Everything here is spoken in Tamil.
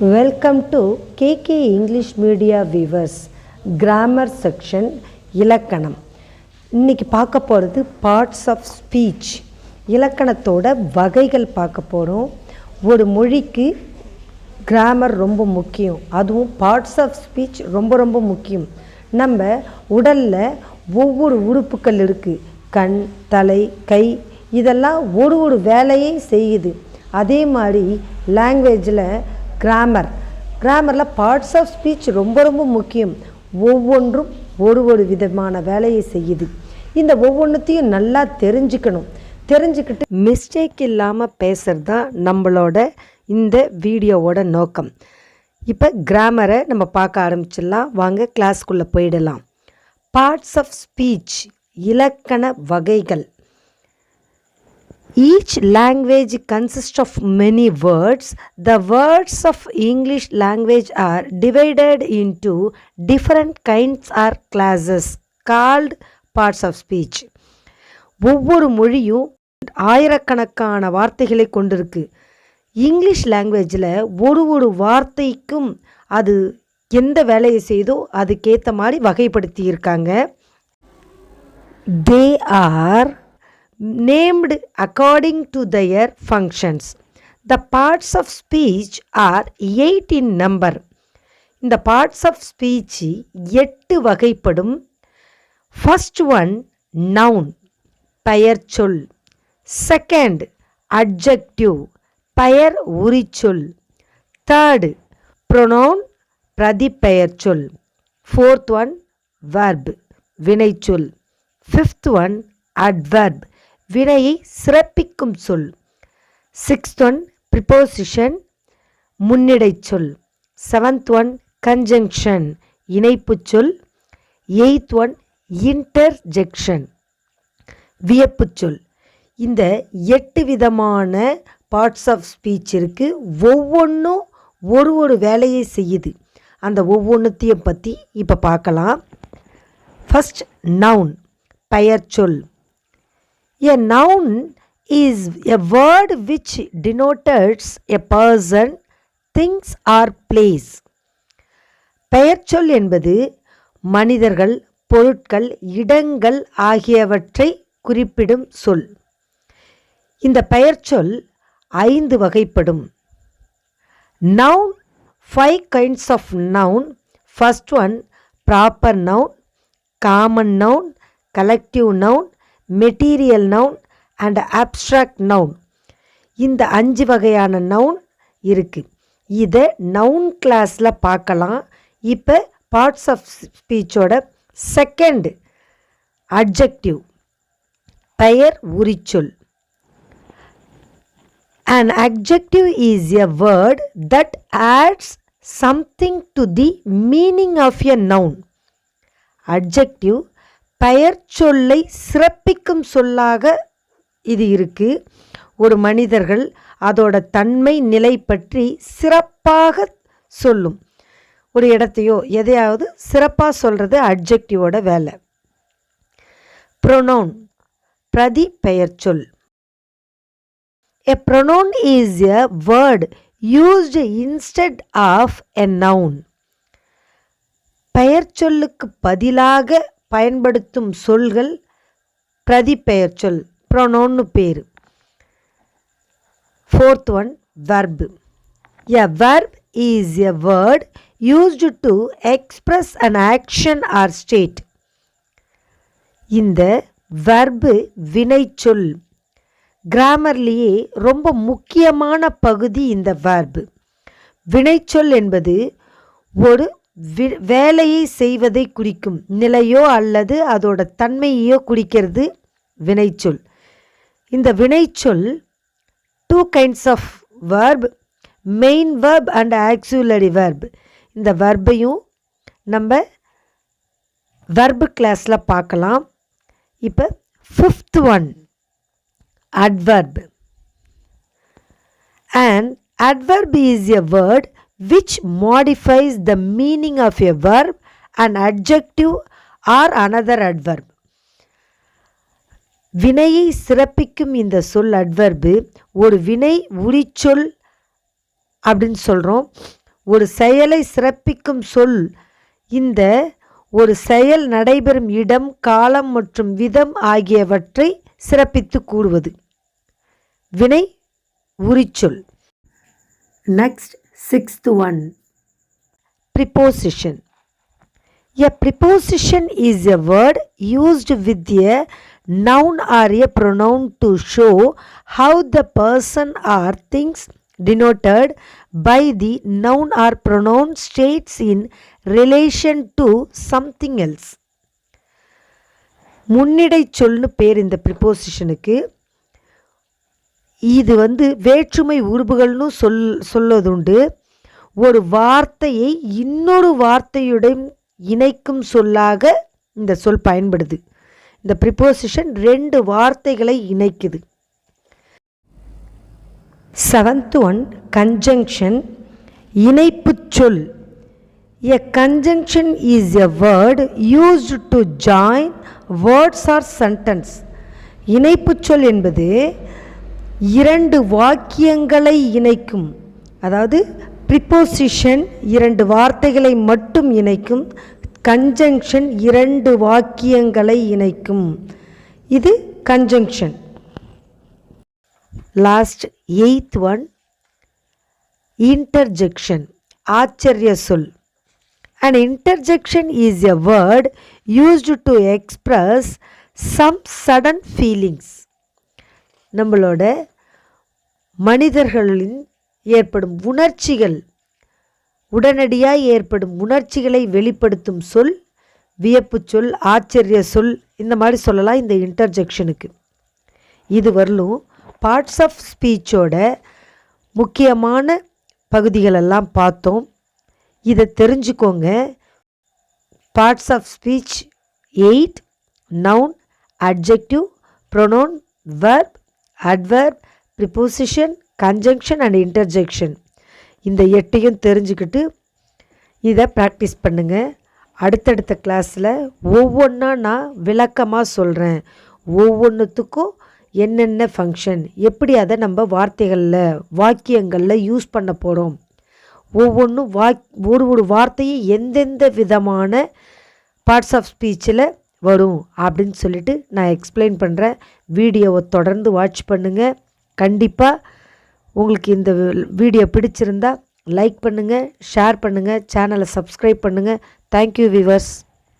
Welcome to KK English media viewers. Grammar section இலக்கணம். இன்றைக்கி பார்க்க போகிறது பார்ட்ஸ் ஆஃப் ஸ்பீச். இலக்கணத்தோட வகைகள் பார்க்க போகிறோம். ஒரு மொழிக்கு கிராமர் ரொம்ப முக்கியம், அதுவும் பார்ட்ஸ் ஆஃப் ஸ்பீச் ரொம்ப ரொம்ப முக்கியம். நம்ம உடலில் ஒவ்வொரு உறுப்புகள் இருக்குது. கண், தலை, கை, இதெல்லாம் ஒரு வேலையை செய்யுது. அதே மாதிரி லாங்குவேஜில் கிராமரில் பார்ட்ஸ் ஆஃப் ஸ்பீச் ரொம்ப ரொம்ப முக்கியம். ஒவ்வொன்றும் ஒரு விதமான வேலையை செய்யுது. இந்த ஒவ்வொன்றுத்தையும் நல்லா தெரிஞ்சுக்கிட்டு மிஸ்டேக் இல்லாமல் பேசுகிறது தான் நம்மளோட இந்த வீடியோவோட நோக்கம். இப்போ கிராமரை நம்ம பார்க்க ஆரம்பிச்சிடலாம். வாங்க கிளாஸ்க்குள்ளே போயிடலாம். பார்ட்ஸ் ஆஃப் ஸ்பீச், இலக்கண வகைகள். Each language consists of many words. The words of English language are divided into different kinds or classes called parts of speech. ஒவ்வொரு மொழியும் ஆயிரக்கணக்கான வார்த்தைகளை கொண்டிருக்கு. இங்கிலீஷ் லாங்குவேஜில் ஒரு வார்த்தைக்கும் அது எந்த வேலையை செய்தோ அதுக்கேற்ற மாதிரி வகைப்படுத்தி இருக்காங்க. They are named according to their functions. The parts of speech are 8 in number. இந்த parts of speech 8 வகைப்படும். First one, noun, பெயர்ச்சொல். Second, adjective, பெயர் உரிச்சொல். Third, pronoun, பிரதிபெயர்ச்சொல். Fourth one, verb, வினைச்சொல். Fifth one, adverb, வினையை சிறப்பிக்கும் சொல். சிக்ஸ்த் ஒன், ப்ரிப்போசிஷன், முன்னிடைச்சொல். செவன்த் ஒன், கன்ஜங்ஷன், இணைப்புச் சொல். எய்த் ஒன், இன்டர்ஜெக்ஷன், வியப்புச் சொல். இந்த 8 விதமான பார்ட்ஸ் ஆஃப் ஸ்பீச் இருக்குது. ஒவ்வொன்றும் ஒரு வேலையை செய்யுது. அந்த ஒவ்வொன்றுத்தையும் பற்றி இப்போ பார்க்கலாம். ஃபஸ்ட், நவுன், பெயர்ச்சொல். A noun is a word which denotes a person, things or place. பெயர்ச்சொல் என்பது மனிதர்கள், பொருட்கள், இடங்கள் ஆகியவற்றை குறிப்பிடும் சொல். இந்த பெயர்ச்சொல் 5 வகைப்படும். Noun, 5 kinds of noun. First one, proper noun, common noun, collective noun, material noun and abstract noun. இந்த 5 வகையான நவுன் இருக்குது. இதை நவுன் கிளாஸில் பார்க்கலாம். இப்போ பார்ட்ஸ் ஆஃப் ஸ்பீச்சோட செகண்ட், அட்ஜெக்டிவ், பெயர் உரிச்சொல். An adjective is a word that adds something to the meaning of a noun. Adjective பெயர் சொல்லை சிறப்பிக்கும் சொல்லாக இது இருக்குது. ஒரு மனிதர்கள் அதோட தன்மை நிலை பற்றி சிறப்பாக சொல்லும். ஒரு இடத்தையோ எதையாவது சிறப்பாக சொல்கிறது அட்ஜெக்டிவோட வேலை. ப்ரொனவுன், பிரதி பெயர் சொல். A pronoun is a word used instead of a noun. பெயர் சொல்லுக்கு பதிலாக பயன்படுத்தும் சொல்கள் பிரதிபெயர் சொல், ப்ரொனவுன்னு பேர். Fourth one, verb. A verb is a word used to express an action or state. இந்த verb வினைச்சொல். கிராமர்லேயே ரொம்ப முக்கியமான பகுதி இந்த verb. வினைச்சொல் என்பது ஒரு வேலையை செய்வதை குறிக்கும் நிலையோ அல்லது அதோட தன்மையோ குறிக்கிறது வினைச்சொல். இந்த வினைச்சொல் 2 kinds of verb, main verb and auxiliary verb. இந்த வெர்பையும் நம்ம verb கிளாஸில் பார்க்கலாம். இப்போ fifth one, adverb. And adverb is a word which modifies the meaning of a verb, an adjective or another adverb. வினையை சிறப்பிக்கும் இந்த சொல் அட்வர்பு ஒரு வினை உரிச்சொல் அப்படின்னு சொல்கிறோம். ஒரு செயலை சிறப்பிக்கும் சொல் இந்த ஒரு செயல் நடைபெறும் இடம், காலம் மற்றும் விதம் ஆகியவற்றை சிறப்பித்து கூறுவது. வினை உரிச்சொல். Next, sixth one, preposition. A preposition is a word used with a noun or a pronoun to show how the person or things denoted by the noun or pronoun states in relation to something else. முன்னிடை சொல்னு பேர் இந்த ப்ரிப்போசிஷனுக்கு. இது வேற்றுமை உருபுகள்னு சொல்லதுண்டு. ஒரு வார்த்தையை இன்னொரு வார்த்தையுடன் இணைக்கும் சொல்லாக இந்த சொல் பயன்படுது. இந்த ப்ரிப்போசிஷன் 2 வார்த்தைகளை இணைக்குது. செவன்த் ஒன், கன்ஜங்ஷன், இணைப்பு சொல். A conjunction is a word used to join words or sentence. இணைப்பு சொல் என்பது 2 வாக்கியங்களை இணைக்கும். அதாவது ப்ரிப்போசிஷன் 2 வார்த்தைகளை மட்டும் இணைக்கும். கன்ஜங்ஷன் 2 வாக்கியங்களை இணைக்கும். இது conjunction. Last 8th one, interjection, ஆச்சரிய சொல். An interjection is a word used to express some sudden feelings. நம்மளோட மனிதர்களின் ஏற்படும் உணர்ச்சிகள், உடனடியாக ஏற்படும் உணர்ச்சிகளை வெளிப்படுத்தும் சொல் வியப்பு சொல், ஆச்சரிய சொல், இந்த மாதிரி சொல்லலாம் இந்த இன்டர்ஜெக்ஷனுக்கு. இது வரலும் பார்ட்ஸ் ஆஃப் ஸ்பீச்சோட முக்கியமான பகுதிகளெல்லாம் பார்த்தோம். இதை தெரிஞ்சுக்கோங்க. Parts of speech 8, noun, adjective, pronoun, verb, adverb, preposition, conjunction and interjection. இந்த 8ஐயும் தெரிஞ்சுக்கிட்டு இதை ப்ராக்டிஸ் பண்ணுங்கள். அடுத்தடுத்த கிளாஸில் ஒவ்வொன்றா நான் விளக்கமாக சொல்கிறேன். ஒவ்வொன்றுத்துக்கும் என்னென்ன ஃபங்க்ஷன், எப்படி அதை நம்ம வார்த்தைகளில் வாக்கியங்களில் யூஸ் பண்ண போகிறோம், ஒவ்வொன்றும் ஒரு வார்த்தையை எந்தெந்த விதமான பார்ட்ஸ் ஆஃப் ஸ்பீச்சில் வரும் அப்படின்னு சொல்லிட்டு நான் எக்ஸ்பிளைன் பண்ணுறேன். வீடியோவை தொடர்ந்து வாட்ச் பண்ணுங்கள். கண்டிப்பாக உங்களுக்கு இந்த வீடியோ பிடிச்சிருந்தா லைக் பண்ணுங்கள், ஷேர் பண்ணுங்கள், சேனலை சப்ஸ்கிரைப் பண்ணுங்கள். Thank you viewers.